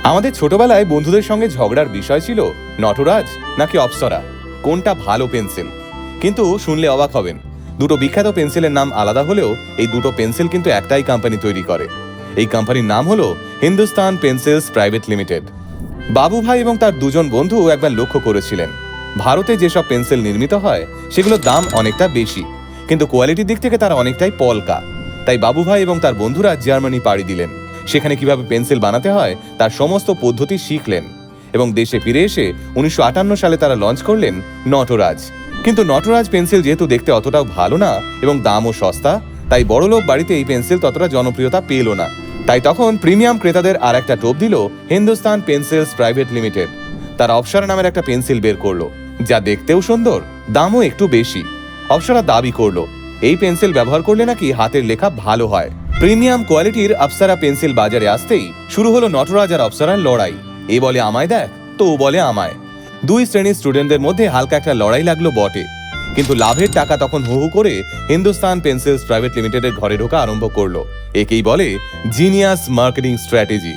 আমাদের ছোটবেলায় বন্ধুদের সঙ্গে ঝগড়ার বিষয় ছিল নটরাজ নাকি অপ্সরা, কোনটা ভালো পেন্সিল। কিন্তু শুনলে অবাক হবেন, দুটো বিখ্যাত পেন্সিলের নাম আলাদা হলেও এই দুটো পেন্সিল কিন্তু একটাই কোম্পানি তৈরি করে। এই কোম্পানির নাম হলো হিন্দুস্তান পেন্সিলস প্রাইভেট লিমিটেড। বাবু ভাই এবং তার দুজন বন্ধু একবার লক্ষ্য করেছিলেন, ভারতে যেসব পেন্সিল নির্মিত হয় সেগুলোর দাম অনেকটা বেশি, কিন্তু কোয়ালিটির দিক থেকে তারা অনেকটাই পলকা। তাই বাবু ভাই এবং তার বন্ধুরা জার্মানি পাড়ি দিলেন। সেখানে কিভাবে পেন্সিল বানাতে হয় তার সমস্ত পদ্ধতি শিখলেন এবং দেশে ফিরে এসে 1958 সালে তারা লঞ্চ করলেন নটরাজ। কিন্তু নটরাজ পেন্সিল যেহেতু দেখতে অতটাও ভালো না এবং দামও সস্তা, তাই বড়লোক বাড়িতে এই পেন্সিল ততটা জনপ্রিয়তা পেল না। তাই তখন প্রিমিয়াম ক্রেতাদের আর একটা টোপ দিল হিন্দুস্তান পেন্সিলস প্রাইভেট লিমিটেড। তারা অপ্সরা নামের একটা পেন্সিল বের করলো, যা দেখতেও সুন্দর, দামও একটু বেশি। অপ্সরা দাবি করলো এই পেন্সিল ব্যবহার করলে নাকি হাতের লেখা ভালো হয়। প্রিমিয়াম কোয়ালিটির অপ্সরা পেন্সিল বাজারে আসতেই শুরু হলো নটরাজ আর অপ্সরার লড়াই। এ বলে আমায় দেখ, তো ও বলে আমায়। দুই শ্রেণীর স্টুডেন্টদের মধ্যে হালকা একটা লড়াই লাগলো বটে, কিন্তু লাভের টাকা তখন হু হু করে হিন্দুস্তান পেন্সিলস প্রাইভেট লিমিটেডের ঘরে ঢোকা আরম্ভ করলো। একেই বলে জিনিয়াস মার্কেটিং স্ট্র্যাটেজি।